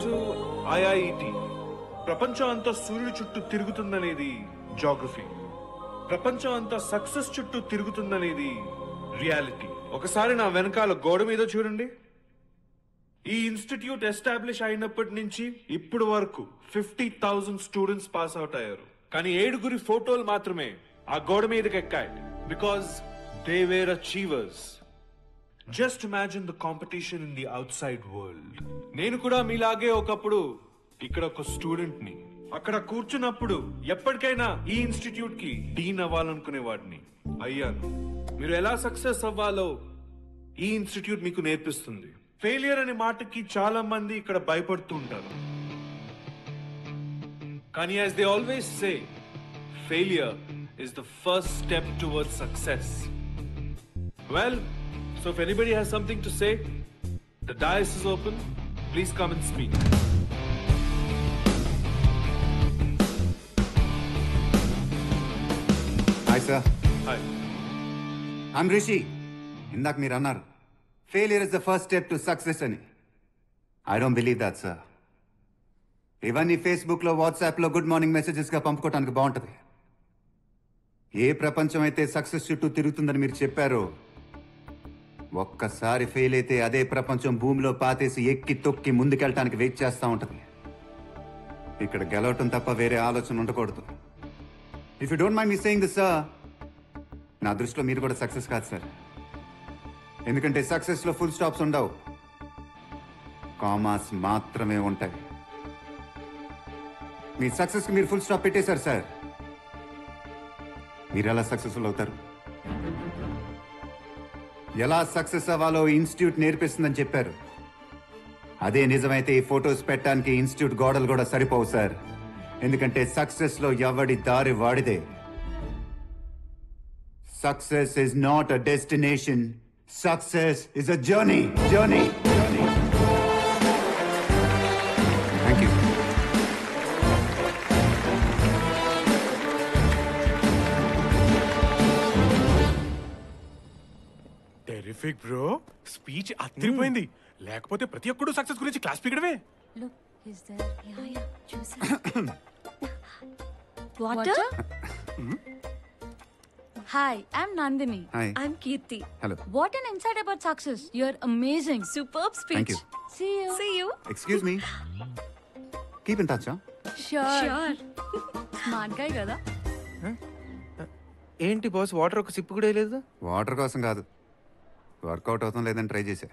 To IIT. ప్రపంచం అంతా సూర్యుడి చుట్టూ తిరుగుతుందనేది జాగ్రఫీ. ప్రపంచం అంతా సక్సెస్ చుట్టూ తిరుగుతుందనేది రియాలిటీ. ఒకసారి నా వెనకాల గోడ మీద చూడండి. ఈ ఇన్స్టిట్యూట్ ఎస్టాబ్లిష్ అయినప్పటి నుంచి ఇప్పుడు వరకు 50,000 స్టూడెంట్స్ పాస్ అవుట్ అయ్యారు. కానీ 7 ఫోటోలు మాత్రమే ఆ గోడ మీదకి ఎక్కాయి. Because they were achievers. Just imagine the competition in the outside world. నేను కూడా మీలాగే ఒకప్పుడు ఇక్కడ ఒక స్టూడెంట్ ని. అక్కడ కూర్చున్నప్పుడు ఎప్పటికైనా ఈ ఇన్స్టిట్యూట్ కి డీన్ అవ్వాలనుకునేవాడిని. అయ్యాను. మీరు ఎలా సక్సెస్ అవ్వాలో ఈ ఇన్స్టిట్యూట్ మీకు నేర్పిస్తుంది. ఫెయిలియర్ అనే మాటకి చాలా మంది ఇక్కడ భయపడుతూ ఉంటారు. కానీ as they always say, failure is the first step towards success. Well, so if anybody has something to say, the dais is open. Please come and speak. Hi sir. Hi. I'm Rishi. ఇందాక మీరు అన్నారు failure is the first step to success అని. I don't believe that sir. ఇవన్నీ ఫేస్బుక్లో వాట్సాప్లో good morning మెసేజెస్గా పంపుకోవడానికి బాగుంటుంది. ఏ ప్రపంచం అయితే సక్సెస్ చుట్టూ తిరుగుతుందని మీరు చెప్పారో, ఒక్కసారి ఫెయిల్ అయితే అదే ప్రపంచం భూమిలో పాతేసి ఎక్కి తొక్కి ముందుకెళ్ళటానికి వెయిట్ చేస్తూ ఉంటుంది. ఇక్కడ గెలవటం తప్ప వేరే ఆలోచన ఉండకూడదు. If you don't mind me saying this sir, నా దృష్టిలో మీరు కూడా సక్సెస్ కాదు సార్. ఎందుకంటే సక్సెస్లో ఫుల్ స్టాప్స్ ఉండవు, కామాస్ మాత్రమే ఉంటాయి. మీ సక్సెస్కి మీరు ఫుల్ స్టాప్ పెట్టేశారు సార్. మీరు ఎలా సక్సెస్ఫుల్ అవుతారు? ఎలా సక్సెస్ అవ్వాలో ఇన్స్టిట్యూట్ నేర్పిస్తుందని చెప్పారు. అదే నిజమైతే ఈ ఫొటోస్ పెట్టడానికి ఇన్స్టిట్యూట్ గోడలు కూడా సరిపోవు సార్. ఎందుకంటే సక్సెస్లో ఎవడి దారి వాడిదే. Success is not a destination. Success is a journey. Thank you. Terrific bro. Speech అదిరిపోయింది. లేకపోతే ప్రతి ఒక్కడు సక్సెస్ గురించి క్లాస్ పీకడమే. Look, is there? Yeah. Choose. Water? Hi, I'm Nandini. Hi. I'm Kirti. Hello. What an insight about success. You're amazing. Superb speech. Thank you. See you. Excuse me. Keep in touch, huh? Sure. Smart guy కదా. ఏంటి boss, water ఒక SIP కూడా లేదు? Water కోసం కాదు, work out అవుతాం లేదని try చేశా.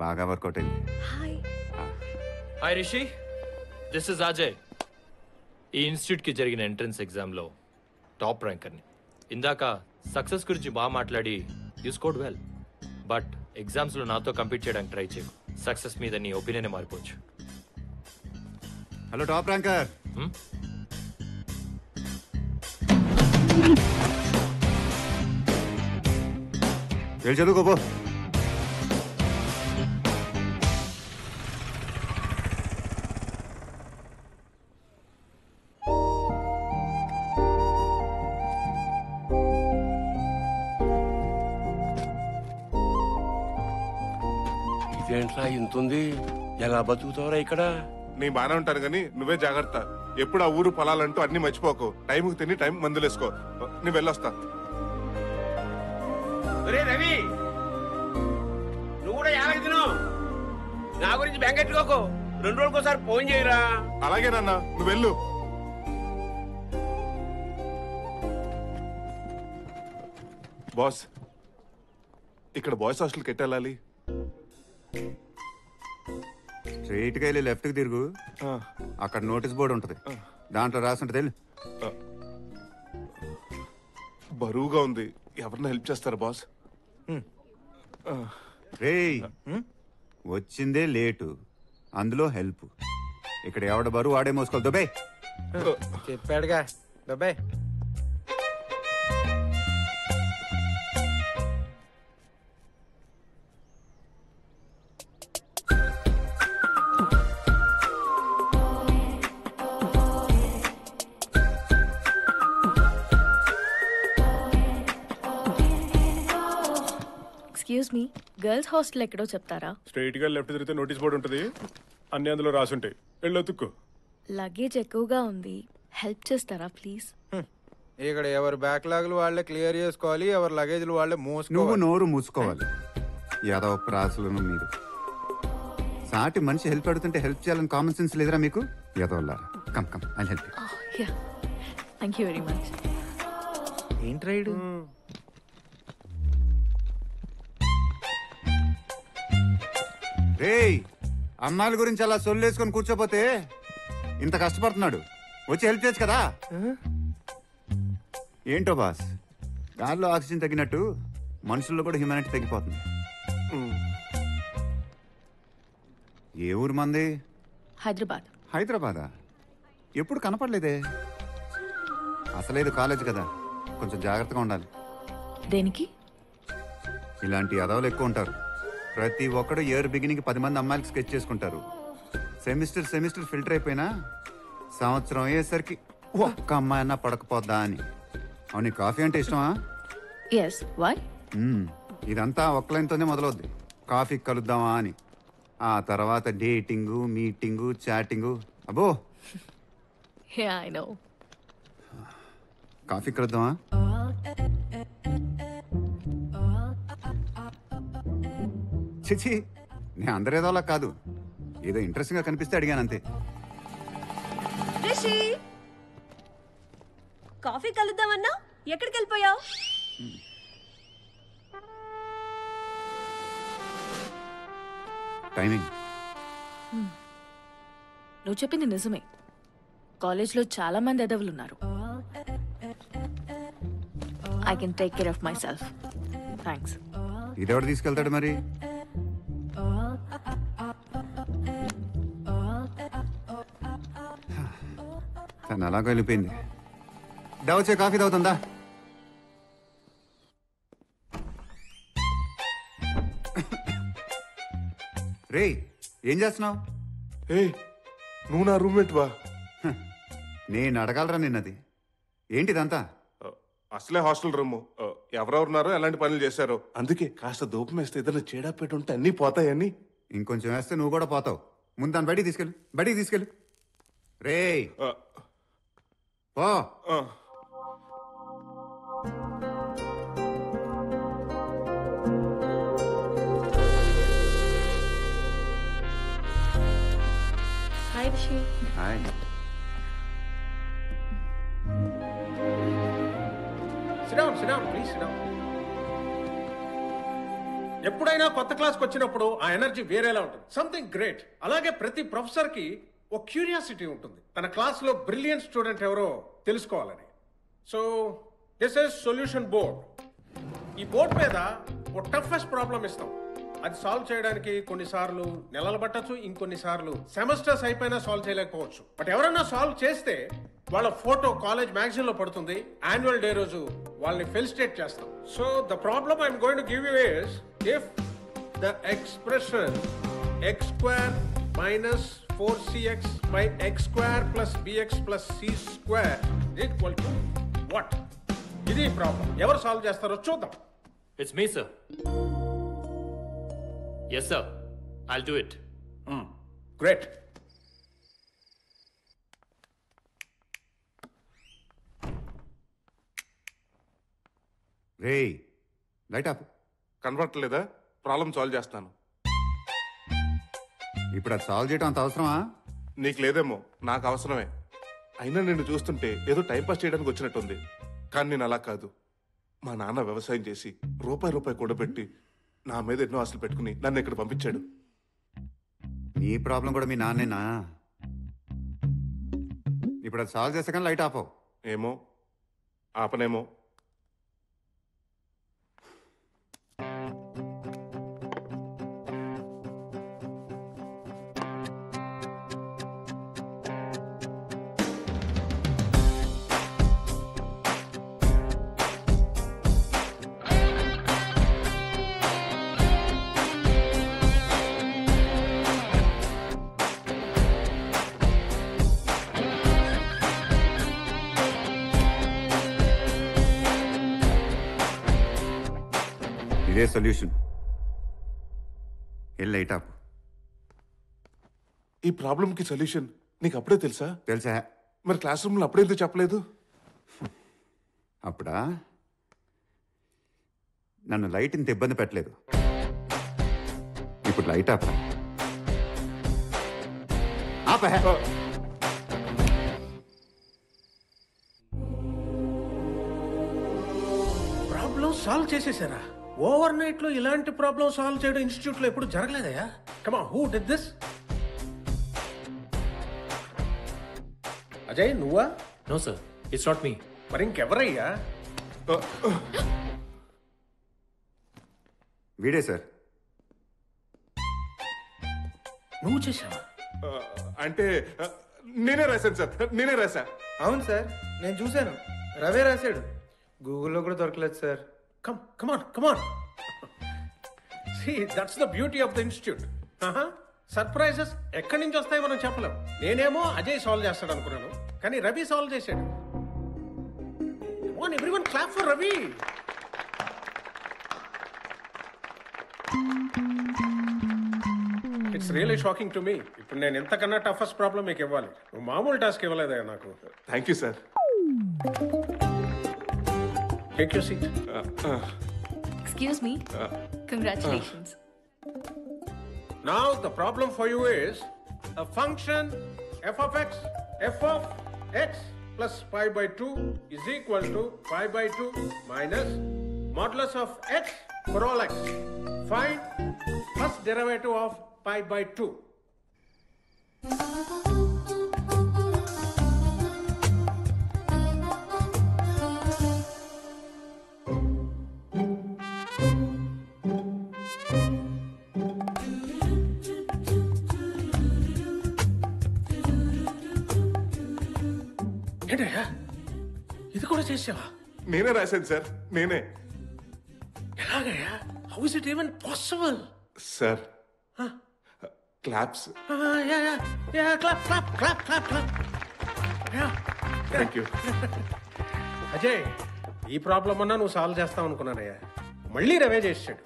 బాగా వర్కౌట్ అయింది. Hi Rishi, this is Ajay. ఈ ఇన్స్టిట్యూట్కి జరిగిన ఎంట్రన్స్ ఎగ్జామ్లో టాప్ ర్యాంకర్ని. ఇందాక సక్సెస్ గురించి బాగా మాట్లాడి యూ స్కోర్డ్ వెల్. బట్ ఎగ్జామ్స్లో నాతో కంపీట్ చేయడానికి ట్రై చేయకు. సక్సెస్ మీద నీ ఒపీనియన్ మారిపోవచ్చు. Hello top ranker. వెళ్ళి చదువుకోపో. ఇదేంట్రా ఇంతుంది? ఎలా బతుకుతావురా ఇక్కడ? నేను బాగానే ఉంటాను కానీ నువ్వే జాగ్రత్త. ఎప్పుడు ఆ ఊరు పొలాలంటూ అన్ని మర్చిపోకు. టైంకి తిని టైం మందులేసుకో. నువ్వు వెళ్ళొస్తా. రవి, నువ్వు కూడా యాలకి తిను. నా గురించి బెంగెట్టుకోకు. 2 రోజులకోసారి ఫోన్ చేయరా. అలాగే నాన్న, నువ్వు వెళ్ళు. బాస్, ఇక్కడ బాయ్స్ హాస్టల్కి ఎట్టెళ్ళాలి? స్ట్రైట్గా వెళ్ళి లెఫ్ట్కి తిరుగు. అక్కడ నోటీస్ బోర్డు ఉంటుంది, దాంట్లో రాసి ఉంటుంది. వెళ్ళు. బరువుగా ఉంది, ఎవరన్నా హెల్ప్ చేస్తారా బాస్? రేయ్, వచ్చిందే లేటు, అందులో హెల్ప్. ఇక్కడ ఎవడ బరువు ఆడే మోసుకోవాలి. దుబాయ్ చెప్పాడుగా Dubai. Excuse me, girls hostel ఎక్కడో చెప్తారా? స్ట్రైట్ గా లెఫ్ట్ తిరిగితే నోటీస్ బోర్డు ఉంటుంది. అన్ని అందులో రాసుంటాయి వెళ్ళొతుక్కో. లగేజ్ ఎక్కువగా ఉంది, హెల్ప్ చేస్తారా ప్లీజ్? ఇక్కడ ఎవరి బ్యాక్లాగ్లు వాళ్ళే క్లియర్ చేసుకోవాలి, ఎవరి లగేజ్లు వాళ్ళే నువ్వు మోసుకోవాలి. నోరు మూసుకోవాలి. యాదవ ప్రాసులను మీరు సాటి మనిషి హెల్ప్ అడుగుతుంటే హెల్ప్ చేయాలని కామన్ సెన్స్ లేదురా మీకు? యాదవల్లారా, come come I help you. Yeah, thank you very much. ఏంటి రైడ్? రేయ్, అమ్మాయిల గురించి అలా సొల్లేసుకొని కూర్చోపోతే ఇంత కష్టపడుతున్నాడు, వచ్చి హెల్ప్ చేయొచ్చు కదా. ఏంటో బాస్, గాల్లో ఆక్సిజన్ తగ్గినట్టు మనుషుల్లో కూడా హ్యూమానిటీ తగ్గిపోతుంది. ఏ ఊరు మంది? హైదరాబాద్. హైదరాబాదా? ఎప్పుడు కనపడలేదే. అసలేదు కాలేజ్ కదా, కొంచెం జాగ్రత్తగా ఉండాలి. దేనికి? ఇలాంటి అదవులు ఎక్కువ ఉంటారు. ప్రతి ఒక్కడు ఇయర్ బిగినింగ్ 10 మంది అమ్మాయిలకు స్కెచ్ చేసుకుంటారు. సెమిస్టర్ ఫిల్టర్ అయిపోయినా సంవత్సరం అయ్యేసరికి ఒక్క అమ్మాయి అన్నా పడకపోద్దా అని. అవును, కాఫీ అంటే ఇష్టమా? Yes, why? ఇదంతా ఒక్క లైన్తోనే మొదలవుద్ది, కాఫీ కలుద్దామా అని. ఆ తర్వాత డేటింగు, మీటింగు, చాటింగు. అబ్బో, యా ఐ నో. కాఫీ కలుద్దామా? చిచి, నేను అందరేదోలా కాదు, ఏదో ఇంట్రెస్టింగ్ గా కనిపిస్తే అడిగాను అంతే. రిషి, కాఫీ కలుద్దామన్నా ఎక్కడికి వెళ్ళిపోయావు? టైమింగ్. నువ్వు చెప్పింది నిజమే, కాలేజ్లో చాలా మంది ఎదవులు ఉన్నారు. I can take care of myself. Thanks. ఇదెవడు తీసుకెళ్తాడు మరి? తను అలాగ వెళ్ళిపోయింది. వచ్చే కాఫీ తాగుతుందా? రే, ఏం చేస్తున్నావు? ఏ, నువ్వు నా రూమ్మేట్ వా? నేను అడగలరా నిన్నది. ఏంటిదంతా? అసలే హాస్టల్ రూమ్, ఎవరెవరున్నారో ఎలాంటి పనులు చేశారో, అందుకే కాస్త దూపం వేస్తే ఏదైనా చేడా పెట్టి ఉంటే అన్నీ పోతాయని. ఇంకొంచెం వేస్తే నువ్వు కూడా పోతావు. ముందు దాన్ని బయటికి తీసుకెళ్ళు. రే పో. హాయ్ రిషి. హాయ్. ఎప్పుడైనా కొత్త క్లాస్కి వచ్చినప్పుడు ఆ ఎనర్జీ వేరేలా ఉంటుంది, సంథింగ్ గ్రేట్. అలాగే ప్రతి ప్రొఫెసర్ కి ఒక క్యూరియాసిటీ ఉంటుంది, తన క్లాస్ లో బ్రిలియంట్ స్టూడెంట్ ఎవరో తెలుసుకోవాలని. So this is solution board. ఈ బోర్డ్ మీద ఒక టఫెస్ట్ ప్రాబ్లం ఇస్తాం. అది సాల్వ్ చేయడానికి కొన్నిసార్లు నెలలు పట్టచ్చు, ఇంకొన్నిసార్లు సెమిస్టర్స్ అయిపోయినా సాల్వ్ చేయలేకపోవచ్చు. బట్ ఎవరైనా సాల్వ్ చేస్తే వాళ్ళ ఫోటో కాలేజ్ మ్యాగజైన్ లో పడుతుంది. యాన్యువల్ డే రోజు వాళ్ళని ఫెలిసిటేట్ చేస్తాం. So the problem I'm going to give you is, if the expression x² minus 4cx by x² plus bx plus c² equal to what? ఇది problem. ఎవరు solve చేస్తారో చూద్దాం. It's me sir. Yes sir, I'll do it. Great. రే, light ఆపు. కనబడట్లేదా? Problem solve చేస్తాను. ఇప్పుడు అది సాల్వ్ చేయడం అంత అవసరమా? నీకు లేదేమో, నాకు అవసరమే. అయినా నిన్ను చూస్తుంటే ఏదో టైంపాస్ చేయడానికి వచ్చినట్టుంది, కానీ నేను అలా కాదు. మా నాన్న వ్యవసాయం చేసి రూపాయి కూడబెట్టి నా మీద ఎన్నో ఆశలు పెట్టుకుని నన్ను ఇక్కడ పంపించాడు. నీ ప్రాబ్లం కూడా మీ నాన్నేనా? ఇప్పుడు అది సాల్వ్ చేస్తే కానీ లైట్ ఆపవు. ఏమో, ఆపనేమో. ఇదే సొల్యూషన్. లైట్ ఆపు. ఈ ప్రాబ్లంకి సొల్యూషన్ నీకు అప్పుడే తెలుసా? తెలుసా? మరి క్లాస్ రూమ్లో అప్పుడే ఎందుకు చెప్పలేదు? అప్పుడా నన్ను లైట్ ఇంత ఇబ్బంది పెట్టలేదు. ఇప్పుడు లైట్ ఆపా. ప్రాబ్లం సాల్వ్ చేసేసారా? ఓవర్ నైట్ లో ఇలాంటి ప్రాబ్లం సాల్వ్ చేయడం ఇన్స్టిట్యూట్ లో ఎప్పుడు జరగలేదయా? కమా, హూ డిడ్ దిస్? అజయ్, నువ్వా? No sir, it's not me. మరి ఇంకెవరయ్యా? వీడే సార్. నువ్వు చేసావా? అంటే నేనే రాశాను సార్, నేనే రాశా. అవును సార్, నేను చూశాను. రవే రాశాడు. గూగుల్లో కూడా దొరకలేదు sir. Come on. See, that's the beauty of the institute. Surprises ఎక్కడి నుంచి వస్తాయి మనం చెప్పలేం. నేనేమో అజయ్ సాల్వ్ చేస్తాడు అనుకున్నాను, కానీ రవి సాల్వ్ చేశాడు. Everyone clap for Ravi. It's really shocking to me. ఇప్పుడు నేను ఎంతకన్నా టఫెస్ట్ ప్రాబ్లం మీకు ఇవ్వాలి. నువ్వు మామూలు టాస్క్ ఇవ్వలేదా నాకు? Thank you sir. Take your seat. Excuse me. Congratulations. Now the problem for you is a function f of x plus pi by 2 is equal to pi by 2 minus modulus of x for all x. Find first derivative of pi by 2. ఏంటయ్యా, ఇది కూడా చేసావా? నేనే రాశాను sir, నేనే. ఎలాగయ్యా? How is it even possible? Sir, claps. Thank you. Ajay, ఈ problem అన్నా నువ్వు సాల్వ్ చేస్తావు అనుకున్నానయ్యా. మళ్ళీ రవే చేసాడు.